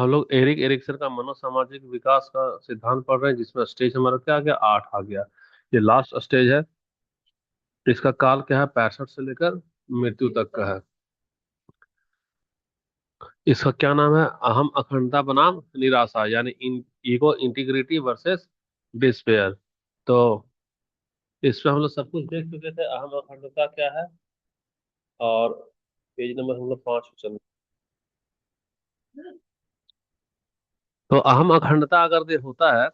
हम लोग Erik Erikson का मनोसामाजिक विकास का सिद्धांत पढ़ रहे हैं, जिसमें स्टेज हमारा क्या आ गया, 8 आ गया। ये लास्ट स्टेज है। इसका काल क्या है, 65 से लेकर मृत्यु तक का है। इसका क्या नाम है, अहम अखंडता बनाम निराशा, यानी ईगो इंटीग्रिटी वर्सेस डिस्पेयर। तो इसमें हम लोग सब कुछ देख चुके थे, अहम अखंडता क्या है। और पेज नंबर हम लोग 5 पे चल। तो अहम अखंडता अगर ये होता है,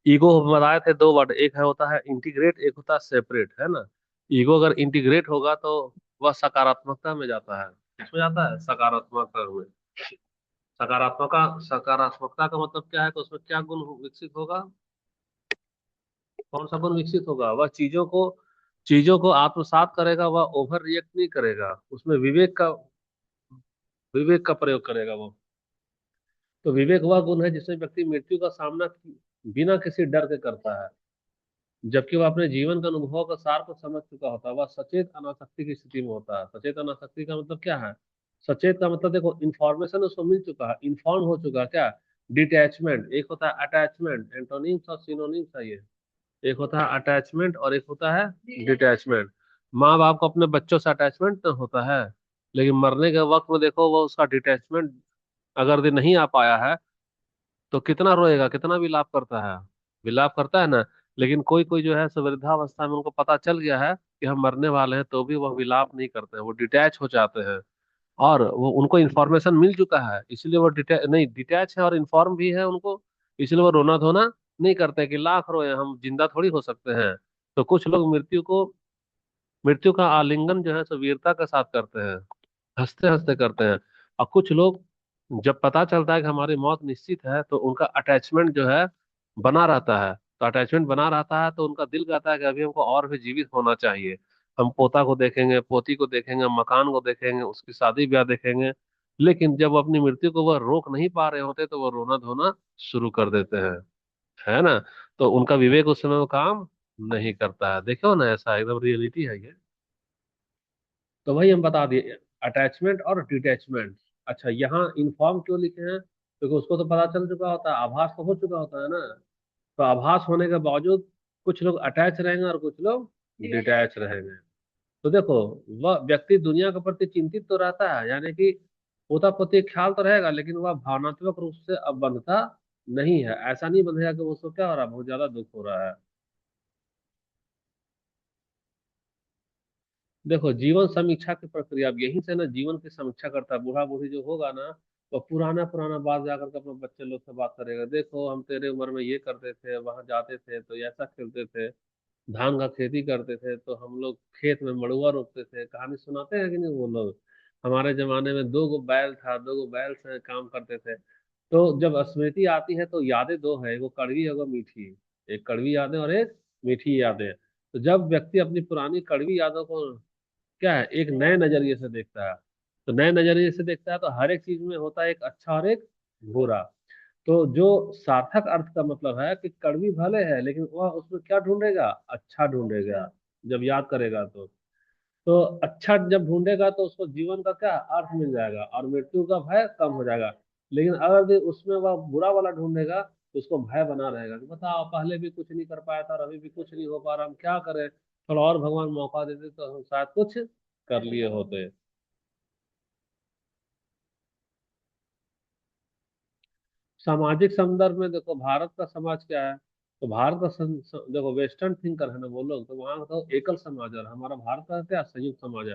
ईगो बताए थे दो वर्ड, एक है होता है इंटीग्रेट, एक होता है सेपरेट, है ना। ईगो अगर इंटीग्रेट होगा तो वह सकारात्मकता में जाता है। किसमें जाता है, सकारात्मकता में। सकारात्मकता का मतलब क्या है, तो उसमें क्या गुण विकसित होगा, कौन सा गुण विकसित होगा, वह चीजों को आत्मसात करेगा, वह ओवर रिएक्ट नहीं करेगा, उसमें विवेक का प्रयोग करेगा वो। तो विवेक वह गुण है जिसमें व्यक्ति मृत्यु का सामना बिना किसी डर के करता है, जबकि वह अपने जीवन के अनुभव का सार को समझ चुका होता है। वह सचेत अनासक्ति की स्थिति में होता है। सचेत अनासक्ति का मतलब क्या है, सचेत का मतलब देखो, इंफॉर्मेशन उसको मिल चुका है, इन्फॉर्म हो चुका है क्या। डिटैचमेंट, एक होता है अटैचमेंट, एंटोनिम्स और सिनोनिम्स है ये। एक होता है अटैचमेंट और एक होता है डिटैचमेंट। माँ बाप को अपने बच्चों से अटैचमेंट तो होता है, लेकिन मरने के वक्त में देखो वो उसका डिटैचमेंट अगर ये नहीं आ पाया है, तो कितना रोएगा, कितना विलाप करता है, विलाप करता है ना। लेकिन कोई कोई जो है सो वृद्धावस्था में उनको पता चल गया है कि हम मरने वाले हैं, तो भी वह विलाप नहीं करते हैं, वो डिटैच हो जाते हैं। और वो उनको इन्फॉर्मेशन मिल चुका है, इसलिए वो डिटैच है और इन्फॉर्म भी है उनको। इसलिए वो रोना धोना नहीं करते कि लाख रोए, हम जिंदा थोड़ी हो सकते हैं। तो कुछ लोग मृत्यु का आलिंगन जो है सो वीरता के साथ करते हैं, हंसते हंसते करते हैं। और कुछ लोग, जब पता चलता है कि हमारी मौत निश्चित है, तो उनका अटैचमेंट जो है बना रहता है। तो अटैचमेंट बना रहता है तो उनका दिल कहता है कि अभी हमको और भी जीवित होना चाहिए। हम पोता को देखेंगे, पोती को देखेंगे, मकान को देखेंगे, उसकी शादी ब्याह देखेंगे। लेकिन जब वो अपनी मृत्यु को वह रोक नहीं पा रहे होते, तो वो रोना धोना शुरू कर देते हैं, है ना। तो उनका विवेक उस समय वो काम नहीं करता है। देखो ना, ऐसा एकदम रियलिटी है ये। तो वही हम बता दिए, अटैचमेंट और डिटैचमेंट। अच्छा, यहाँ इन्फॉर्म क्यों लिखे हैं, क्योंकि उसको तो पता चल चुका होता है, आभास तो हो चुका होता है ना। तो आभास होने के बावजूद कुछ लोग अटैच रहेंगे और कुछ लोग डिटैच रहेंगे। तो देखो, वह व्यक्ति दुनिया के प्रति चिंतित तो रहता है, यानी कि पोता पोती का ख्याल तो रहेगा, लेकिन वह भावनात्मक रूप से अब बंधता नहीं है। ऐसा नहीं बंधेगा कि उसको क्या हो रहा है, बहुत ज्यादा दुख हो रहा है। देखो, जीवन समीक्षा की प्रक्रिया, अब यहीं से ना जीवन की समीक्षा करता है। बूढ़ा बूढ़ी जो होगा ना, वो पुराना पुराना बात जाकर के अपने बच्चे लोग से बात करेगा, देखो हम तेरे उम्र में ये करते थे, वहां जाते थे तो ऐसा खेलते थे, धान का खेती करते थे, तो हम लोग खेत में मड़ुआ रोपते थे। कहानी सुनाते हैं कि नहीं वो लोग। हमारे जमाने में 2 गो बैल था, 2 गो बैल से काम करते थे। तो जब स्मृति आती है तो यादें दो है, वो कड़वी है वो मीठी। एक कड़वी यादें और एक मीठी यादें। तो जब व्यक्ति अपनी पुरानी कड़वी यादों को क्या है, एक नए नजरिए से देखता है, तो नए नजरिए से देखता है तो हर एक चीज में होता है एक अच्छा और एक बुरा। तो जो सार्थक अर्थ का मतलब है कि कड़वी भले है, लेकिन वह उसमें क्या ढूंढेगा, अच्छा ढूंढेगा। जब याद करेगा तो अच्छा जब ढूंढेगा तो उसको जीवन का क्या अर्थ मिल जाएगा और मृत्यु का भय कम हो जाएगा। लेकिन अगर भी उसमें वह बुरा वाला ढूंढेगा तो उसको भय बना रहेगा कि बताओ, पहले भी कुछ नहीं कर पाया था और अभी भी कुछ नहीं हो पा रहा, हम क्या करें, थोड़ा और भगवान मौका देते तो हम शायद कुछ कर लिए होते। सामाजिक संदर्भ में देखो, भारत का समाज क्या है। तो भारत का देखो, वेस्टर्न थिंकर है ना वो लोग, तो वहाँ तो एकल समाज है, और हमारा भारत का क्या संयुक्त समाज है।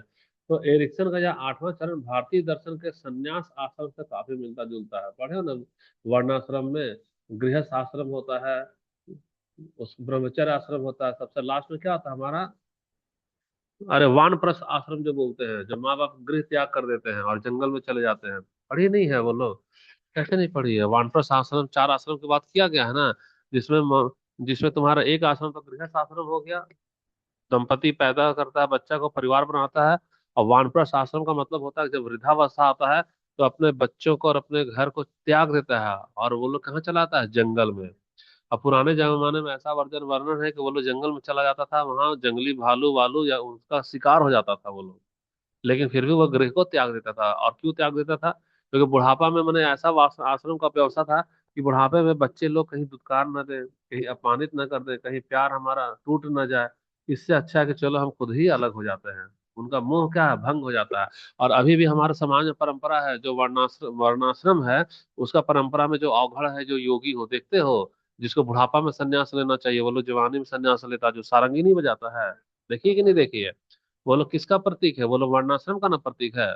तो एरिक्सन का यह 8वां चरण भारतीय दर्शन के संन्यास आश्रम से काफी मिलता जुलता है, पढ़े हो ना। वर्णाश्रम में गृहस्थ आश्रम होता है, उस ब्रह्मचर्य आश्रम होता है, सबसे लास्ट में क्या होता है हमारा, अरे वानप्रस्थ आश्रम जो बोलते हैं, जब माँ बाप गृह त्याग कर देते हैं और जंगल में चले जाते हैं। पढ़ी नहीं है वो लोग, कैसे नहीं पढ़ी है। वानप्रस्थ आश्रम, 4 आश्रम की बात किया गया है ना, जिसमें जिसमें तुम्हारा एक आश्रम तो गृहस्थ आश्रम हो गया, दंपति पैदा करता है बच्चा को, परिवार बनाता है। और वानप्रस्थ आश्रम का मतलब होता है कि जब वृद्धावस्था आता है तो अपने बच्चों को और अपने घर को त्याग देता है, और वो लोग कहाँ चला आता है, जंगल में। अब पुराने जमाने में ऐसा वर्णन है कि वो लोग जंगल में चला जाता था, वहां जंगली भालू वालू या उसका शिकार हो जाता था वो लोग, लेकिन फिर भी वह गृह को त्याग देता था। और क्यों त्याग देता था, क्योंकि बुढ़ापा में मैंने ऐसा आश्रम का व्यवस्था था कि बुढ़ापे में बच्चे लोग कहीं दुत्कार न दें, कहीं अपमानित न कर दें, कहीं प्यार हमारा टूट न जाए। इससे अच्छा है कि चलो हम खुद ही अलग हो जाते हैं। उनका मोह क्या है, भंग हो जाता है। और अभी भी हमारे समाज में परंपरा है, जो वर्णाश्रम है, उसका परंपरा में जो अवघड़ है, जो योगी हो देखते हो, जिसको बुढ़ापा में संन्यास लेना चाहिए, वो लोग जवानी में संन्यास लेता है, जो सारंगी नहीं बजाता है। देखिए कि नहीं देखिए, वो लोग किसका प्रतीक है? वो लोग वर्णाश्रम का ना प्रतीक है।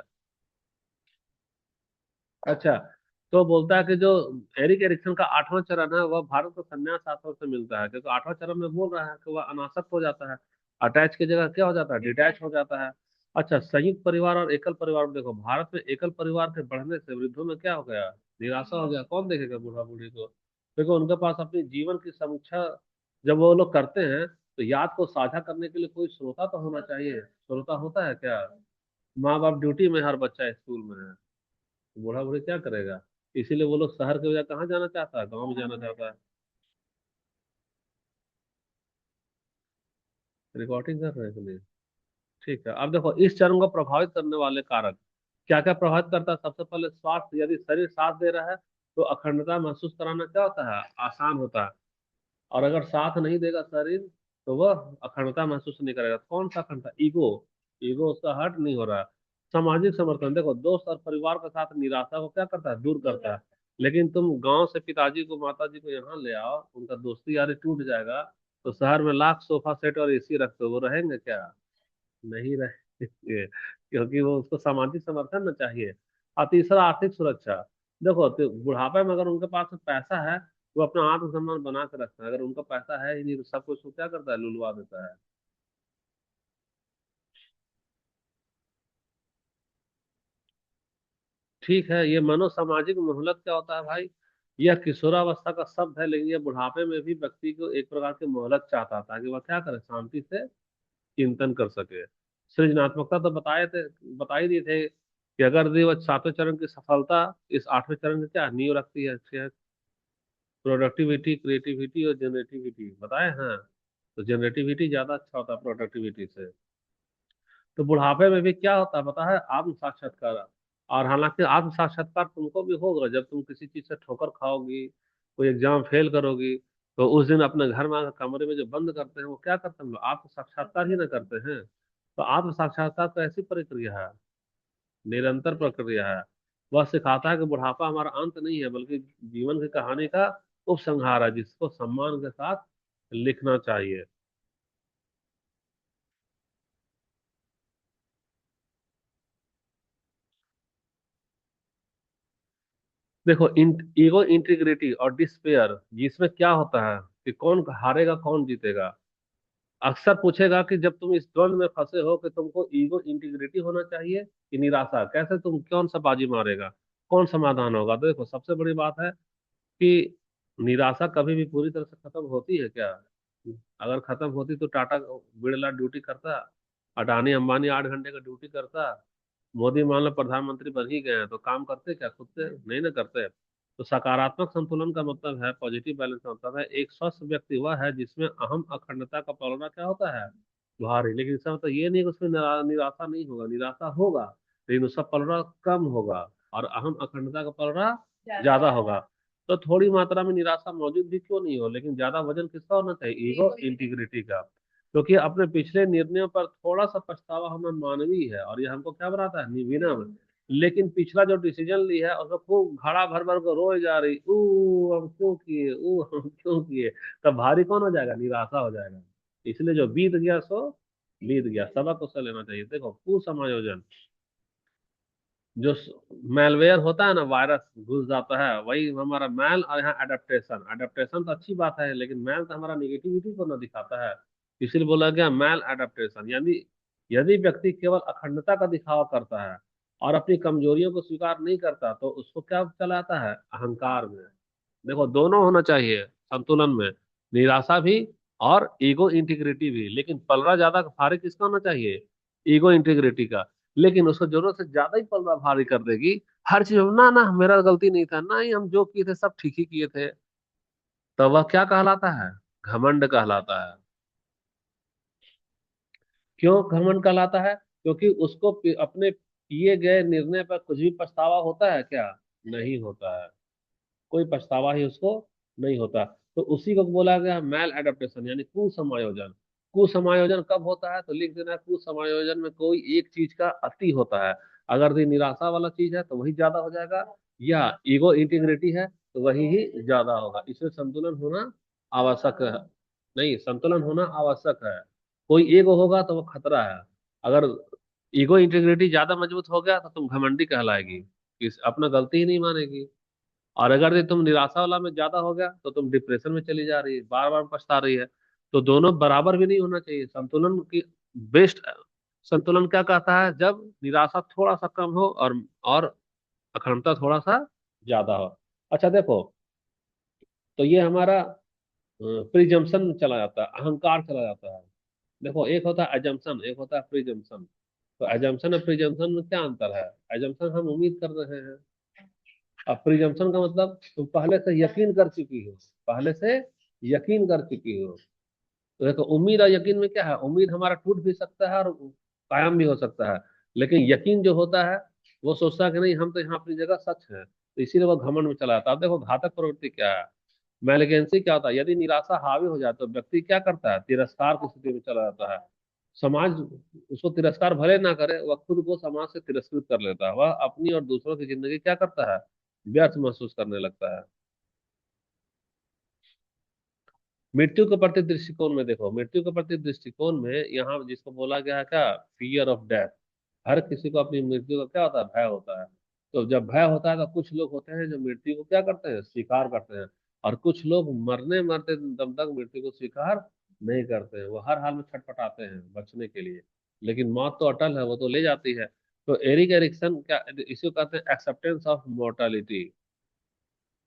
अच्छा, तो बोलता है कि जो एरिक एरिक्सन का 8वां चरण है वह भारत को संन्यास आश्रम से मिलता है, क्योंकि 8वां चरण में बोल रहा है कि वह अनासक्त हो जाता है। अटैच की जगह क्या हो जाता है, डिटैच हो जाता है। अच्छा, संयुक्त परिवार और एकल परिवार में देखो, भारत में एकल परिवार के बढ़ने से वृद्धों में क्या हो गया, निराशा हो गया। कौन देखेगा बूढ़ा बूढ़ी को? क्योंकि उनके पास अपने जीवन की समीक्षा जब वो लोग करते हैं, तो याद को साझा करने के लिए कोई श्रोता तो होना चाहिए। श्रोता होता है क्या? माँ बाप ड्यूटी में, हर बच्चा स्कूल में है, बूढ़ा बूढ़ी क्या करेगा? इसीलिए वो लोग शहर के बजाय कहाँ जाना चाहता है, गाँव में जाना चाहता है। रिकॉर्डिंग कर रहे हैं कि नहीं? ठीक है, अब देखो इस चरण को प्रभावित करने वाले कारक क्या क्या प्रभावित करता है। सबसे पहले स्वास्थ्य, यदि शरीर साथ दे रहा है तो अखंडता महसूस कराना क्या होता है, आसान होता है। और अगर साथ नहीं देगा शरीर, तो वह अखंडता महसूस नहीं करेगा। कौन सा अखंडता? ईगो। ईगो उसका हर्ट नहीं हो रहा है। सामाजिक समर्थन, देखो दोस्त और परिवार के साथ निराशा को क्या करता है, दूर करता है। लेकिन तुम गांव से पिताजी को माता जी को यहाँ ले आओ, उनका दोस्ती यारी टूट जाएगा। तो शहर में लाख सोफा सेट और एसी रखते हो, वो रहेंगे क्या? नहीं रहेंगे, क्योंकि वो उसको सामाजिक समर्थन न चाहिए। और तीसरा, आर्थिक सुरक्षा। देखो तो बुढ़ापे में अगर उनके पास पैसा है, वो अपना आत्मसम्मान बना के रखता है। अगर उनका पैसा है ही नहीं, तो सब कुछ वो क्या करता है, लुलवा देता है। ठीक है, ये मनोसामाजिक मोहलत क्या होता है भाई? यह किशोरावस्था का शब्द है, लेकिन यह बुढ़ापे में भी व्यक्ति को एक प्रकार की मोहलत चाहता था, कि वह क्या करे, शांति से चिंतन कर सके। सृजनात्मकता तो बता ही दिए थे कि अगर यदि वह 7वें चरण की सफलता इस 8वें चरण की क्या नींव रखती है, प्रोडक्टिविटी, क्रिएटिविटी और जनरेटिविटी बताए हैं। तो जनरेटिविटी ज्यादा अच्छा होता है प्रोडक्टिविटी से। तो बुढ़ापे में भी क्या होता है पता है, आत्म साक्षात्कार। और हालांकि आत्म साक्षात्कार तुमको भी होगा जब तुम किसी चीज से ठोकर खाओगी, कोई एग्जाम फेल करोगी। तो उस दिन अपने घर में आकर कमरे में जो बंद करते हैं, वो क्या करते हैं हम लोग, आत्म साक्षात्कार ही ना करते हैं। तो आत्म साक्षात्कार तो ऐसी प्रक्रिया है, निरंतर प्रक्रिया है। वह सिखाता है कि बुढ़ापा हमारा अंत नहीं है, बल्कि जीवन की कहानी का उपसंहार है, जिसको सम्मान के साथ लिखना चाहिए। देखो ईगो, इंटीग्रिटी और डिस्पेयर, जिसमें क्या होता है कि कौन हारेगा कौन जीतेगा। अक्सर पूछेगा कि जब तुम इस द्वंद में फंसे हो कि तुमको ईगो इंटीग्रिटी होना चाहिए कि निराशा, कैसे तुम कौन सा बाजी मारेगा, कौन समाधान होगा। तो देखो सबसे बड़ी बात है कि निराशा कभी भी पूरी तरह से खत्म होती है क्या? अगर खत्म होती तो टाटा बिरला ड्यूटी करता, अडानी अंबानी 8 घंटे का ड्यूटी करता, मोदी मान लो प्रधानमंत्री बन ही गए हैं, तो काम करते क्या खुद से? नहीं ना करते। तो सकारात्मक संतुलन का मतलब है, पॉजिटिव बैलेंस का मतलब है, एक स्वस्थ व्यक्ति वह है जिसमें अहम अखंडता का पलड़ा क्या होता है, भारी। लेकिन इसका मतलब ये नहीं कि उसमें निराशा नहीं होगा, निराशा होगा, लेकिन उसका पलड़ा कम होगा और अहम अखंडता का पलड़ा ज्यादा होगा। तो थोड़ी मात्रा में निराशा मौजूद भी क्यों नहीं हो, लेकिन ज्यादा वजन किसका होना चाहिए, ईगो इंटीग्रिटी का। क्योंकि अपने पिछले निर्णयों पर थोड़ा सा पछतावा होना मानवीय है, और ये हमको क्या बनाता है, विनम्र। लेकिन पिछला जो डिसीजन ली है उसको खूब घड़ा भर भर को रोए जा रही, ऊ हम क्यों किए, ऊ हम क्यों किए, तब भारी कौन हो जाएगा, निराशा हो जाएगा। इसलिए जो बीत गया सो बीत गया, सबक उससे लेना चाहिए। देखो कुसमायोजन, जो मेलवेयर होता है ना, वायरस घुस जाता है, वही हमारा मैल। और यहाँ एडेप्टेशन, एडेप्टेशन तो अच्छी बात है, लेकिन मैल तो हमारा निगेटिविटी को ना दिखाता है। इसीलिए बोला गया मैल एडेप्टेशन। यानी यदि व्यक्ति केवल अखंडता का दिखावा करता है और अपनी कमजोरियों को स्वीकार नहीं करता, तो उसको क्या चलाता है, अहंकार में। देखो दोनों होना चाहिए संतुलन में, निराशा भी और ईगो इंटीग्रिटी भी। लेकिन पलड़ा ज्यादा भारी किसका होना चाहिए, ईगो इंटीग्रिटी का। लेकिन उसको जरूरत से ज्यादा ही पलड़ा भारी कर देगी हर चीज में, ना ना मेरा गलती नहीं था, ना ही हम जो किए थे सब ठीक ही किए थे, तो वह क्या कहलाता है, घमंड कहलाता है। क्यों घमंड कहलाता है? क्योंकि उसको अपने किए गए निर्णय पर कुछ भी पछतावा होता है क्या? नहीं होता है। कोई पछतावा ही उसको नहीं होता। तो उसी को बोला गया मैल एडेप्टेशन, यानी कुसमायोजन। कुसमायोजन कब होता है? तो लिख देना, कुसमायोजन में कोई एक चीज का अति होता है। अगर ये निराशा वाला चीज है तो वही ज्यादा हो जाएगा, या ईगो इंटीग्रिटी है तो वही ही ज्यादा होगा। इसमें संतुलन होना आवश्यक है। नहीं, संतुलन होना आवश्यक है। कोई ईगो होगा तो वो खतरा है। अगर ईगो इंटीग्रिटी ज्यादा मजबूत हो गया तो तुम घमंडी कहलाएगी, अपना गलती ही नहीं मानेगी। और अगर ये तुम निराशा वाला में ज्यादा हो गया तो तुम डिप्रेशन में चली जा रही है, बार बार पछता रही है। तो दोनों बराबर भी नहीं होना चाहिए। संतुलन की बेस्ट संतुलन क्या कहता है? जब निराशा थोड़ा सा कम हो और अखंडता थोड़ा सा ज्यादा हो। अच्छा देखो, तो ये हमारा प्रिजम्पशन चला जाता है, अहंकार चला जाता है। देखो, एक होता है एजम्पशन, एक होता है प्रिजम्पशन। तो एजम्पशन और प्रिजम्पशन में क्या अंतर है? एजम्पशन हम उम्मीद कर रहे हैं, अब प्रिजम्पशन का मतलब तुम पहले से यकीन कर चुकी हो, पहले से यकीन कर चुकी हो। तो देखो, उम्मीद और यकीन में क्या है? उम्मीद हमारा टूट भी सकता है और कायम भी हो सकता है। लेकिन यकीन जो होता है वो सोचता है कि नहीं, हम तो यहाँ अपनी जगह सच है, तो इसीलिए वो घमंड में चला जाता है। अब देखो, घातक प्रवृत्ति क्या है, मैलिगेंसी क्या होता है? यदि निराशा हावी हो जाए तो व्यक्ति क्या करता है? तिरस्कार की स्थिति में चला जाता है। समाज उसको तिरस्कार भले ना करे, वह खुद को समाज से तिरस्कृत कर लेता है। वह अपनी और दूसरों की जिंदगी क्या करता है? व्यर्थ महसूस करने लगता है। मृत्यु के प्रति दृष्टिकोण में देखो, मृत्यु के प्रति दृष्टिकोण में यहाँ जिसको बोला गया है क्या? Fear of death. हर किसी को अपनी मृत्यु का क्या होता है? भय होता है। तो जब भय होता है तो कुछ लोग होते हैं जो मृत्यु को क्या करते हैं? स्वीकार करते हैं। और कुछ लोग मरने मरते दम तक मृत्यु को स्वीकार नहीं करते हैं, वो हर हाल में छटपटाते हैं बचने के लिए। लेकिन मौत तो अटल है, वो तो ले जाती है। तो एरिक एरिक्सन क्या इसी को कहते हैं? Acceptance of mortality.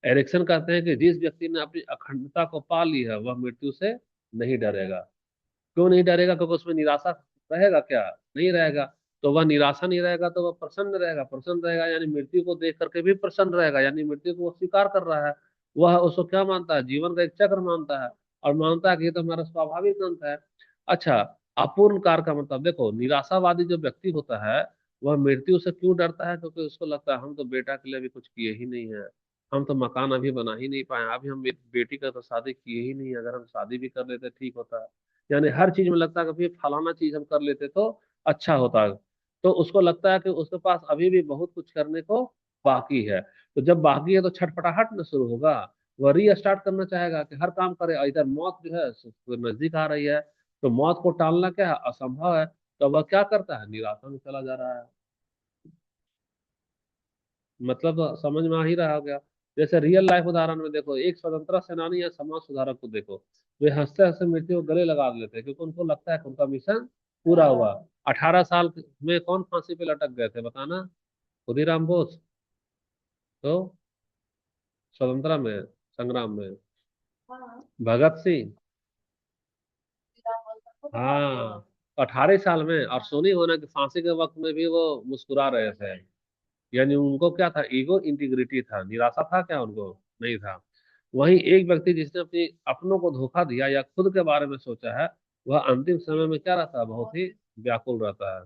एरिक्सन कहते हैं कि जिस व्यक्ति ने अपनी अखंडता को पा ली है वह मृत्यु से नहीं डरेगा। क्यों नहीं डरेगा? क्योंकि उसमें निराशा रहेगा क्या? नहीं रहेगा। तो वह निराशा नहीं रहेगा तो वह प्रसन्न रहेगा। प्रसन्न रहेगा यानी मृत्यु को देख करके भी प्रसन्न रहेगा, यानी मृत्यु को वो स्वीकार कर रहा है। वह उसको क्या मानता है? जीवन का एक चक्र मानता है, और मानता है कि ये तो हमारा स्वाभाविक अंत है। अच्छा, अपूर्ण कार का मतलब देखो, निराशावादी जो व्यक्ति होता है वह मृत्यु से क्यों डरता है? क्योंकि उसको लगता है हम तो बेटा के लिए भी कुछ किए ही नहीं है, हम तो मकान अभी बना ही नहीं पाए, अभी हम बेटी का तो शादी किए ही नहीं, अगर हम शादी भी कर लेते ठीक होता। यानी हर चीज में लगता है कि भाई फलाना चीज हम कर लेते तो अच्छा होता। तो उसको लगता है कि उसके पास अभी भी बहुत कुछ करने को बाकी है। तो जब बाकी है तो छटपटाहट में शुरू होगा, वह रीस्टार्ट करना चाहेगा कि हर काम करे। और इधर मौत जो है सो नजदीक आ रही है, तो मौत को टालना क्या है? असंभव है। तो वह क्या करता है? निराशा में चला जा रहा है। मतलब तो समझ में आ ही रहा होगा। जैसे रियल लाइफ उदाहरण में देखो, एक स्वतंत्रता सेनानी या समाज सुधारक को देखो, वे हंसते हंसते मृत्यु को गले लगा लेते हैं क्योंकि उनको लगता है कि उनका मिशन पूरा हुआ। 18 साल में कौन फांसी पे लटक गए थे बताना? खुदीराम बोस। तो स्वतंत्रता में, संग्राम में भगत सिंह। हाँ, 18 साल में। और सोनी होना कि फांसी के वक्त में भी वो मुस्कुरा रहे थे। यानी उनको क्या था? ईगो इंटीग्रिटी था। निराशा था क्या उनको? नहीं था। वहीं एक व्यक्ति जिसने अपनी अपनों को धोखा दिया या खुद के बारे में सोचा है, वह अंतिम समय में क्या रहता है? बहुत ही व्याकुल रहता है।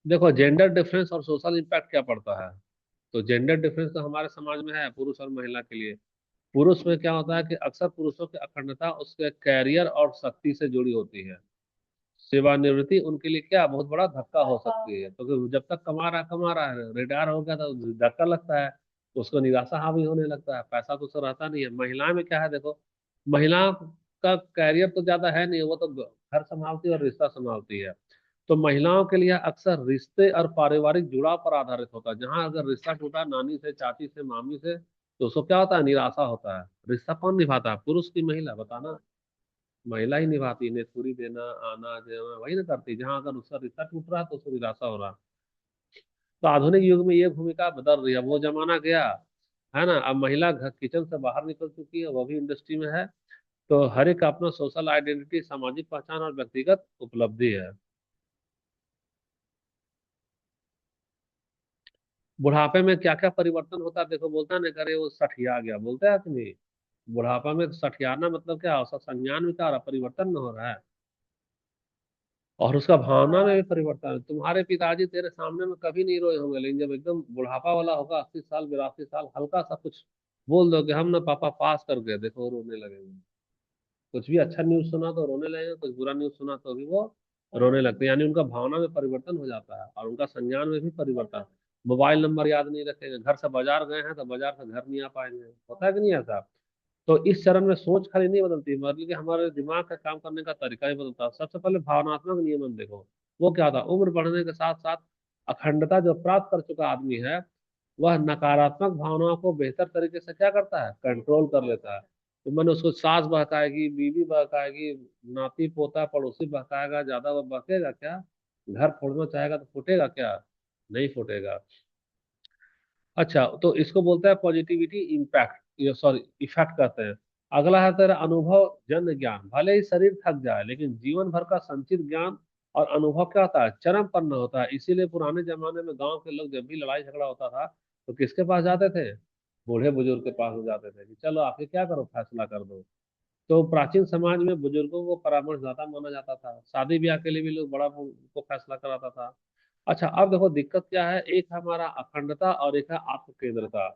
देखो, जेंडर डिफरेंस और सोशल इम्पैक्ट क्या पड़ता है? तो जेंडर डिफरेंस तो हमारे समाज में है, पुरुष और महिला के लिए। पुरुष में क्या होता है कि अक्सर पुरुषों की अखंडता उसके कैरियर और शक्ति से जुड़ी होती है। सेवानिवृत्ति उनके लिए क्या बहुत बड़ा धक्का हो सकती है, क्योंकि जब तक कमा रहा है, रिटायर हो गया तो धक्का लगता है, उसको निराशा हावी होने लगता है, पैसा तो उसको रहता नहीं है। महिला में क्या है देखो, महिला का कैरियर तो ज्यादा है नहीं, वो तो घर संभालती है और रिश्ता संभालती है। तो महिलाओं के लिए अक्सर रिश्ते और पारिवारिक जुड़ाव पर आधारित होता है। जहां अगर रिश्ता टूटा नानी से, चाची से, मामी से, तो उसको क्या होता है? निराशा होता है। रिश्ता कौन निभाता है? पुरुष की महिला? बताना। महिला ही निभाती है, नेतुरी देना, आना जाना वही ना करती। जहां अगर उसका रिश्ता टूट रहा है तो उसको निराशा हो रहा। तो आधुनिक युग में ये भूमिका बदल रही है। अब वो जमाना गया है ना, अब महिला घर किचन से बाहर निकल चुकी है, वो भी इंडस्ट्री में है। तो हर एक का अपना सोशल आइडेंटिटी, सामाजिक पहचान और व्यक्तिगत उपलब्धि है। बुढ़ापे में क्या क्या परिवर्तन होता है देखो, बोलता है ना, करे वो सठिया गया, बोलते हैं आदमी। बुढ़ापा में सठियाना मतलब क्या? औसत संज्ञान में क्या हो रहा है? परिवर्तन में हो रहा है। और उसका भावना में भी परिवर्तन है। तुम्हारे पिताजी तेरे सामने में कभी नहीं रोए होंगे, लेकिन जब एकदम बुढ़ापा वाला होगा, 80 साल 82 साल, हल्का सा कुछ बोल दो कि हम ना पापा पास कर गए, देखो वो रोने लगेंगे। कुछ भी अच्छा न्यूज सुना तो रोने लगेंगे, कुछ बुरा न्यूज सुना तो भी वो रोने लगते हैं। यानी उनका भावना में परिवर्तन हो जाता है और उनका संज्ञान में भी परिवर्तन। मोबाइल नंबर याद नहीं रखेंगे, घर से बाजार गए हैं तो बाजार से घर नहीं आ पाएंगे, होता है कि नहीं ऐसा। तो इस चरण में सोच खाली नहीं बदलती, बल्कि हमारे दिमाग का काम करने का तरीका ही बदलता है। सबसे पहले भावनात्मक नियमन देखो, वो क्या था। उम्र बढ़ने के साथ साथ अखंडता जो प्राप्त कर चुका आदमी है, वह नकारात्मक भावनाओं को बेहतर तरीके से क्या करता है, कंट्रोल कर लेता है। तो मैंने उसको सास बहकाएगी, बीवी बहकाएगी, नाती पोता पड़ोसी बहकाएगा, ज्यादा वो बहकेगा क्या? घर फोड़ना चाहेगा तो फूटेगा क्या? नहीं फूटेगा। अच्छा, तो इसको बोलते हैं पॉजिटिविटी इम्पैक्ट, ये सॉरी इफेक्ट कहते हैं। अगला है तेरा अनुभव जन्य ज्ञान। भले ही शरीर थक जाए, लेकिन जीवन भर का संचित ज्ञान और अनुभव क्या होता है, चरम पर न होता है। इसीलिए पुराने जमाने में गांव के लोग जब भी लड़ाई झगड़ा होता था तो किसके पास जाते थे? बूढ़े बुजुर्ग के पास जाते थे कि चलो आके क्या करो, फैसला कर दो। तो प्राचीन समाज में बुजुर्गों को परामर्शदाता माना जाता था। शादी ब्याह के लिए भी लोग बड़ा को फैसला कराता था। अच्छा, अब देखो दिक्कत क्या है, एक है हमारा अखंडता और एक है आत्म केंद्रता।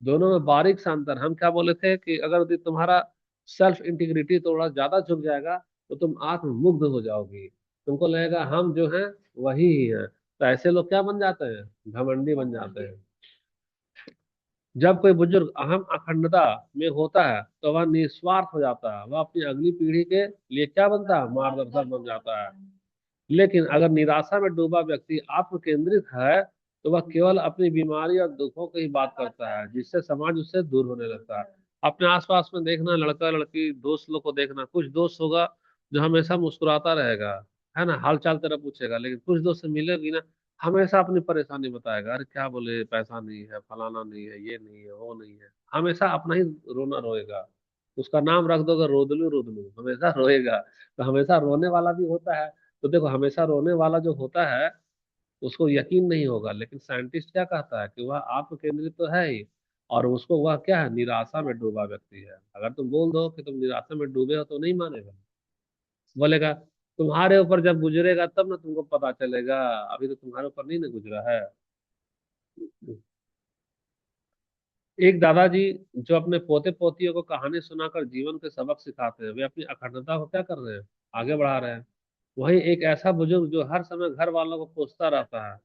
दोनों में बारीक सा अंतर। हम क्या बोले थे कि अगर यदि तुम्हारा सेल्फ इंटीग्रिटी थोड़ा ज्यादा झुक जाएगा तो तुम आत्म मुग्ध हो जाओगी, तुमको लगेगा हम जो हैं वही ही हैं। तो ऐसे लोग क्या बन जाते हैं, घमंडी बन जाते हैं। जब कोई बुजुर्ग अहम अखंडता में होता है तो वह निस्वार्थ हो जाता है, वह अपनी अगली पीढ़ी के लिए क्या बनता है, मार्गदर्शक बन जाता है। लेकिन अगर निराशा में डूबा व्यक्ति आत्म केंद्रित है तो वह केवल अपनी बीमारी और दुखों की ही बात करता है, जिससे समाज उससे दूर होने लगता है। अपने आसपास में देखना, लड़का लड़की दोस्त लोग को देखना, कुछ दोस्त होगा जो हमेशा मुस्कुराता रहेगा, है ना, हाल चाल तेरा पूछेगा। लेकिन कुछ दोस्त से मिलेगी ना, हमेशा अपनी परेशानी बताएगा, अरे क्या बोले, पैसा नहीं है, फलाना नहीं है, ये नहीं है, वो नहीं है, हमेशा अपना ही रोना रोएगा। उसका नाम रख दोगे रोदलू, रोदलू हमेशा रोएगा। तो हमेशा रोने वाला भी होता है। तो देखो, हमेशा रोने वाला जो होता है उसको यकीन नहीं होगा, लेकिन साइंटिस्ट क्या कहता है कि वह आत्म केंद्रित तो है ही, और उसको वह क्या है, निराशा में डूबा व्यक्ति है। अगर तुम बोल दो कि तुम निराशा में डूबे हो तो नहीं मानेगा, बोलेगा तुम्हारे ऊपर जब गुजरेगा तब ना तुमको पता चलेगा, अभी तो तुम्हारे ऊपर नहीं ना गुजरा है। एक दादाजी जो अपने पोते पोतियों को कहानी सुनाकर जीवन के सबक सिखाते हैं, वे अपनी अखंडता को क्या कर रहे हैं, आगे बढ़ा रहे हैं। वहीं एक ऐसा बुजुर्ग जो हर समय घर वालों को कोसता रहता है,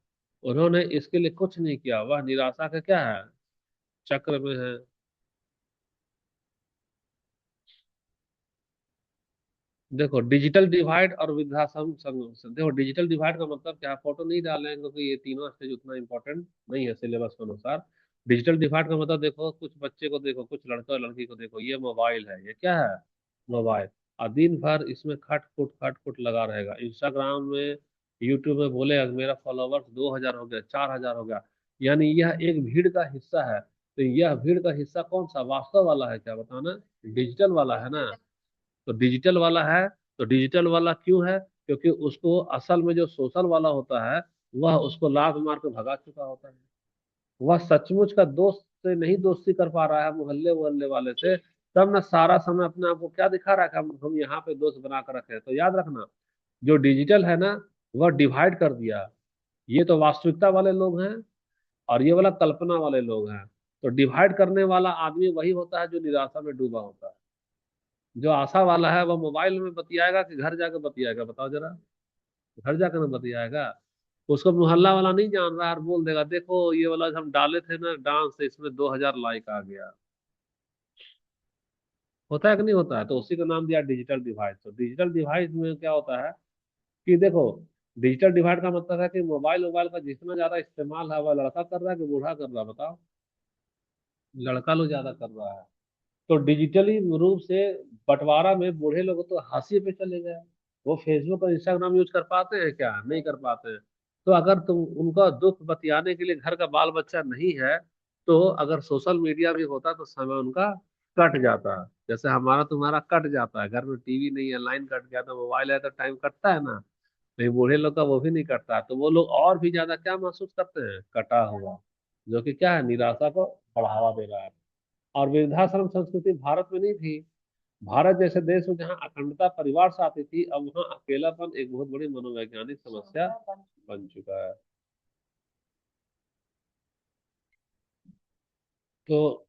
उन्होंने इसके लिए कुछ नहीं किया, वह निराशा का क्या है, चक्र में है। देखो डिजिटल डिवाइड और वृद्धाश्रम संग, देखो डिजिटल डिवाइड का मतलब क्या है, फोटो नहीं डालेंगे क्योंकि ये तीनों स्टेज उतना इंपॉर्टेंट नहीं है सिलेबस के अनुसार। डिजिटल डिवाइड का मतलब देखो, कुछ बच्चे को देखो, कुछ लड़का और लड़की को देखो, ये मोबाइल है, ये क्या है, मोबाइल। और दिन भर इसमें खट खुट लगा रहेगा। इंस्टाग्राम में, यूट्यूब में बोले मेरा फॉलोवर्स 2,000 हो गया, 4,000 हो गया, यानी यह एक भीड़ का हिस्सा है। तो यह भीड़ का हिस्सा कौन सा, वास्तव वाला है क्या, बताना। डिजिटल वाला है ना। तो डिजिटल वाला है। तो डिजिटल वाला क्यों है, क्योंकि उसको असल में जो सोशल वाला होता है वह उसको लात मार के भगा चुका होता है। वह सचमुच का दोस्त से नहीं दोस्ती कर पा रहा है, मोहल्ले मोहल्ले वाले से। तब ना सारा समय अपने आप को क्या दिखा रहा है कि हम यहाँ पे दोस्त बना कर रखे हैं। तो याद रखना, जो डिजिटल है ना, वह डिवाइड कर दिया। ये तो वास्तविकता वाले लोग हैं और ये वाला कल्पना वाले लोग हैं। तो डिवाइड करने वाला आदमी वही होता है जो निराशा में डूबा होता है। जो आशा वाला है वह मोबाइल में बतियाएगा कि घर जाकर बतियाएगा, बताओ जरा। घर जाकर ना बतियाएगा। उसको मोहल्ला वाला नहीं जान रहा है और बोल देगा देखो ये वाला हम डाले थे ना डांस, इसमें 2,000 लाइक आ गया। होता है कि नहीं होता है। तो उसी का नाम दिया डिजिटल डिवाइस। तो डिजिटल डिवाइस में क्या होता है कि देखो, डिजिटल डिवाइड का मतलब है कि मोबाइल मोबाइल का जितना ज्यादा इस्तेमाल है वह लड़का कर रहा है कि बूढ़ा कर रहा है, बताओ। लड़का लोग ज्यादा कर रहा है। तो डिजिटली रूप से बंटवारा में बूढ़े लोग तो हाशिए पे चले गए। वो फेसबुक और इंस्टाग्राम यूज कर पाते हैं क्या, नहीं कर पाते हैं। तो अगर तुम उनका दुख बतियाने के लिए घर का बाल बच्चा नहीं है, तो अगर सोशल मीडिया भी होता तो समय उनका कट जाता। जैसे हमारा तुम्हारा कट जाता है, घर में टीवी नहीं है, लाइन कट गया, तो मोबाइल है तो टाइम कटता है ना। लेकिन बूढ़े लोग का वो भी नहीं कटता, तो वो लोग और भी ज्यादा क्या महसूस करते हैं, कटा हुआ, जो कि क्या है, निराशा को बढ़ावा दे रहा है। और वृद्धाश्रम संस्कृति भारत में नहीं थी, भारत जैसे देश में जहाँ अखंडता परिवार से आती थी, अब वहाँ अकेलापन एक बहुत बड़ी मनोवैज्ञानिक समस्या बन चुका है। तो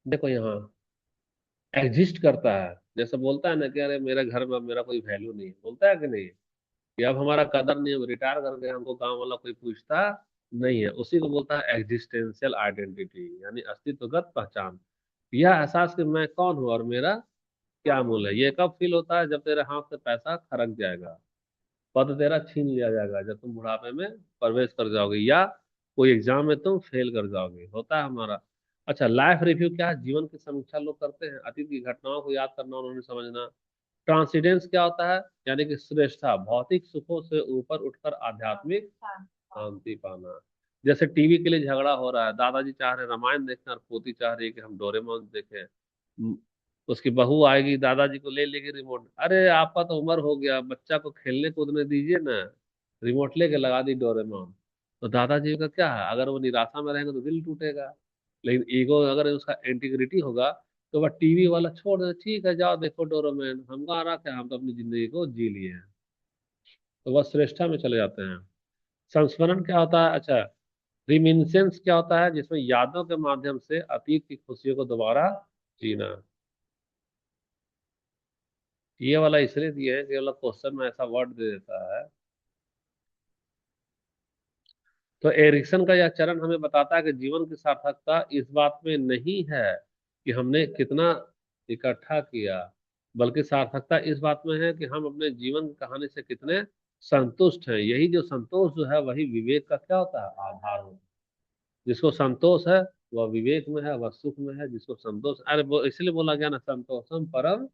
देखो यहाँ एग्जिस्ट करता है, जैसे बोलता है ना कि अरे मेरे घर में अब मेरा कोई वैल्यू नहीं है, बोलता है कि नहीं, कि अब हमारा कदर नहीं है, रिटायर कर गए, हमको गांव वाला कोई पूछता नहीं है, उसी को बोलता है एग्जिस्टेंशियल आइडेंटिटी, यानी अस्तित्वगत पहचान। यह एहसास कि मैं कौन हूँ और मेरा क्या मूल है, ये कब फील होता है? जब तेरे हाथ से पैसा खर्च जाएगा, पद तेरा छीन लिया जाएगा, जब तुम बुढ़ापे में प्रवेश कर जाओगे, या कोई एग्जाम में तुम फेल कर जाओगे, होता है हमारा। अच्छा, लाइफ रिव्यू क्या है? जीवन की समीक्षा लोग करते हैं, अतीत की घटनाओं को याद करना, उन्होंने समझना। ट्रांसीडेंस क्या होता है? यानी कि श्रेष्ठता, भौतिक सुखों से ऊपर उठकर आध्यात्मिक शांति पाना। जैसे टीवी के लिए झगड़ा हो रहा है, दादाजी चाह रहे हैं रामायण देखना और पोती चाह रही है कि हम डोरेमोन देखें। उसकी बहू आएगी, दादाजी को ले लेगी रिमोट, अरे आपका तो उम्र हो गया, बच्चा को खेलने कूदने दीजिए ना, रिमोट लेके लगा दी डोरेमोन। तो दादाजी का क्या है, अगर वो निराशा में रहेंगे तो दिल टूटेगा। लेकिन ईगो अगर उसका इंटीग्रिटी होगा, तो वह टीवी वाला छोड़ दे, ठीक है जाओ देखो डोरेमोन, हमको आ रहा क्या, हम तो अपनी जिंदगी को जी लिए हैं। तो वह श्रेष्ठा में चले जाते हैं। संस्मरण क्या होता है? अच्छा, रिमिनिसेंस क्या होता है? जिसमें यादों के माध्यम से अतीत की खुशियों को दोबारा जीना। ये वाला इसलिए दिया है कि वाला क्वेश्चन में ऐसा वर्ड दे देता है। तो एरिक्सन का यह चरण हमें बताता है कि जीवन की सार्थकता इस बात में नहीं है कि हमने कितना इकट्ठा किया, बल्कि सार्थकता इस बात में है कि हम अपने जीवन की कहानी से कितने संतुष्ट हैं। यही जो संतोष जो है, वही विवेक का क्या होता है? आधार होता है। जिसको संतोष है वह विवेक में है, वह सुख में है। जिसको संतोष, अरे वो इसलिए बोला गया ना, संतोषम परम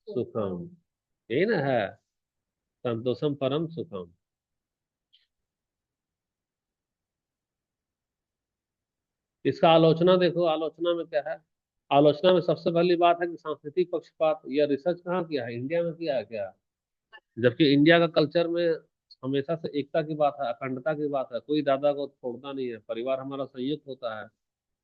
सुखम, यही ना है, संतोषम परम सुखम। इसका आलोचना देखो, आलोचना में क्या है? आलोचना में सबसे पहली बात है कि सांस्कृतिक पक्षपात, यह रिसर्च कहाँ किया है? इंडिया में किया है क्या? जबकि इंडिया का कल्चर में हमेशा से एकता की बात है, अखंडता की बात है, कोई दादा को छोड़ता नहीं है, परिवार हमारा संयुक्त होता है।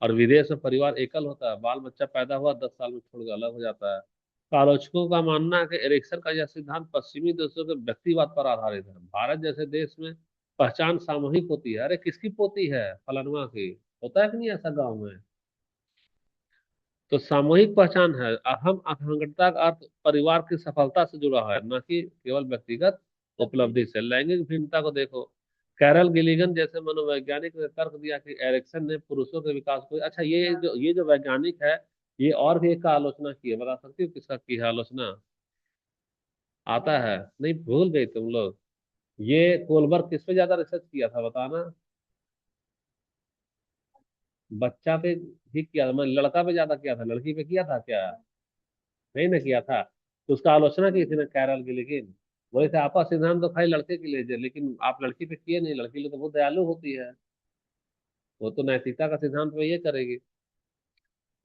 और विदेश में परिवार एकल होता है, बाल बच्चा पैदा हुआ 10 साल में छोड़ के अलग हो जाता है। तो आलोचकों का मानना है कि एरिक्सन का यह सिद्धांत पश्चिमी देशों के व्यक्तिवाद पर आधारित है। भारत जैसे देश में पहचान सामूहिक होती है, अरे किसकी पोती है, फलानुआ की, होता है कि नहीं ऐसा गाँव में? तो सामूहिक पहचान है, अहम अखंडता का अर्थ परिवार की सफलता से जुड़ा है, न कि केवल व्यक्तिगत उपलब्धि से। लैंगिक भिन्नता को देखो, कैरल गिलिगन जैसे मनोवैज्ञानिक ने तर्क दिया कि एरिक्सन ने पुरुषों के विकास को, अच्छा ये जो वैज्ञानिक है, ये और भी एक का आलोचना की है, बता सकती हो किसका की है आलोचना? आता है? नहीं, भूल गई तुम लोग। ये कोलबर्ग किस पे ज्यादा रिसर्च किया था बताना? बच्चा पे भी किया था, मैं लड़का पे ज्यादा किया था, लड़की पे किया था क्या? नहीं ना किया था। तो उसका आलोचना की थी ना कैरल की, लेकिन बोले थे आपका सिद्धांत तो खाली लड़के के लिए है, लेकिन आप लड़की पे किए नहीं, लड़की लिए तो बहुत दयालु होती है, वो तो नैतिकता का सिद्धांत पे ये करेगी।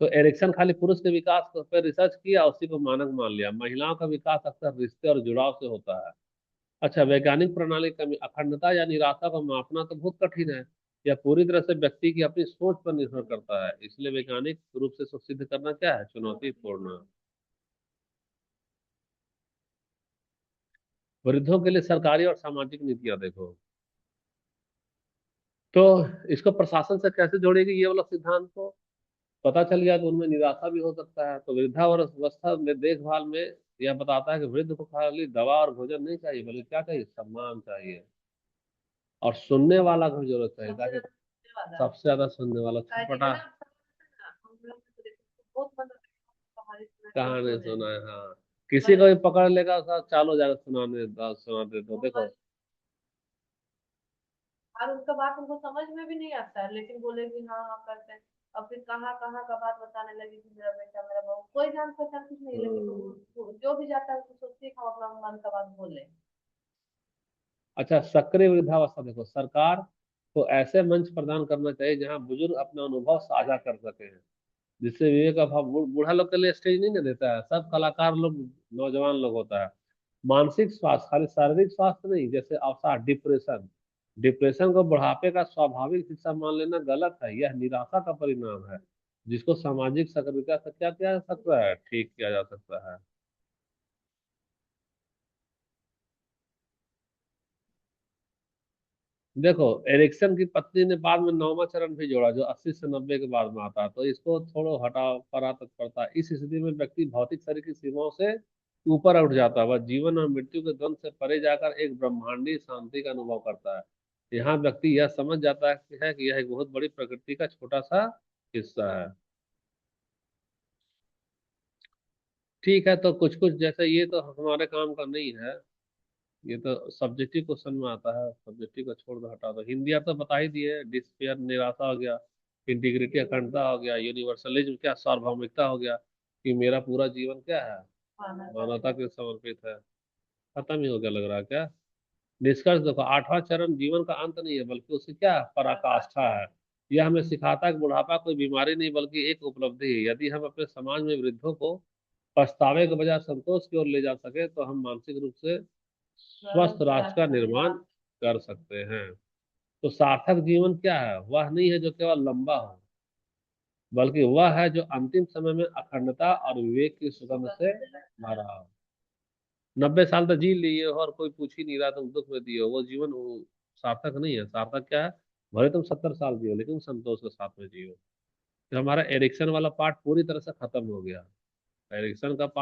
तो एरिक्सन खाली पुरुष के विकास पर रिसर्च किया, उसी को मानक मान लिया। महिलाओं का विकास अक्सर रिश्ते और जुड़ाव से होता है। अच्छा, वैज्ञानिक प्रणाली का अखंडता या निराशा को मापना तो बहुत कठिन है। यह पूरी तरह से व्यक्ति की अपनी सोच पर निर्भर करता है, इसलिए वैज्ञानिक रूप से सिद्ध करना क्या है? चुनौतीपूर्ण। वृद्धों के लिए सरकारी और सामाजिक नीतियां देखो, तो इसको प्रशासन से कैसे जोड़ेगी ये वाला सिद्धांत को? पता चल गया तो उनमें निराशा भी हो सकता है। तो वृद्धावस्था में देखभाल में यह बताता है कि वृद्ध को खाली दवा और भोजन नहीं चाहिए, बल्कि क्या चाहिए? सम्मान चाहिए, और सुनने वाला को जरूरत चाहिए, ताकि सबसे ज्यादा सुनने वाला छटपटा। कहानी सुना है, हाँ। किसी को भी पकड़ लेगा साथ, चालो जाकर सुनाते तो देखो। और उनका बात उनको समझ में भी नहीं आता है, लेकिन बोलेगी हाँ हाँ करते हैं। और फिर कहाँ कहाँ का बात बताने लगी कि मेरा बेटा मेरा बहू, कोई जान पहचान कुछ नहीं, लेकिन जो भी जाता है उसको सोचती है कि हम अपना मन का बात बोले। अच्छा, सक्रिय वृद्धावस्था देखो, सरकार को ऐसे मंच प्रदान करना चाहिए जहां बुजुर्ग अपना अनुभव साझा कर सके, जिससे विवेक अभाव, बूढ़ा लोग के लिए स्टेज नहीं ना देता है, सब कलाकार लोग, नौजवान लोग होता है। मानसिक स्वास्थ्य, खाली शारीरिक स्वास्थ्य नहीं, जैसे अवसाद, डिप्रेशन, डिप्रेशन को बुढ़ापे का स्वाभाविक हिस्सा मान लेना गलत है, यह निराशा का परिणाम है। जिसको सामाजिक सक्रियता से क्या किया जा सकता है, ठीक किया जा सकता है। देखो, एरिक्सन की पत्नी ने बाद में नौवां चरण भी जोड़ा, जो 80 से 90 के बाद में आता है, तो इसको छोड़ो, हटाओ, परातत्परता। इस स्थिति में व्यक्ति भौतिक शरीर की सीमाओं से ऊपर उठ जाता है, वह जीवन और मृत्यु के द्वंद से परे जाकर एक ब्रह्मांडीय शांति का अनुभव करता है। यहाँ व्यक्ति यह समझ जाता है कि यह एक बहुत बड़ी प्रकृति का छोटा सा हिस्सा है। ठीक है, तो कुछ कुछ जैसे ये तो हमारे काम का नहीं है, ये तो सब्जेक्टिव क्वेश्चन में आता है, सब्जेक्टिव को छोड़ दो, हटा दो। हिंदी आप तो बता ही दिए, डिस्पेयर निराशा हो गया, इंटीग्रिटी अखंडता हो गया, यूनिवर्सलिज्म क्या सार्वभौमिकता हो गया, कि मेरा पूरा जीवन क्या है, माना मानवता जाता के समर्पित है। खत्म ही हो गया लग रहा है क्या। निष्कर्ष देखो, आठवां चरण जीवन का अंत नहीं है, बल्कि उसकी क्या है, पराकाष्ठा है। यह हमें सिखाता है कि बुढ़ापा कोई बीमारी नहीं, बल्कि एक उपलब्धि है। यदि हम अपने समाज में वृद्धों को पछतावे के बजाय संतोष की ओर ले जा सके, तो हम मानसिक रूप से स्वस्थ राष्ट्र का निर्माण कर सकते हैं। तो सार्थक जीवन क्या है, वह नहीं है जो केवल लंबा हो, बल्कि वह है जो अंतिम समय में अखंडता और विवेक की सुगंध से भरा हो। 90 साल तक जी लिए हो और कोई पूछ ही नहीं रहा, तुम दुख में दिए हो, वो जीवन वो सार्थक नहीं है। सार्थक क्या है, भले तुम 70 साल जियो, लेकिन संतोष के साथ में जियो। तो हमारा एरिक्सन वाला पार्ट पूरी तरह से खत्म हो गया। एरिक्सन का पार्ट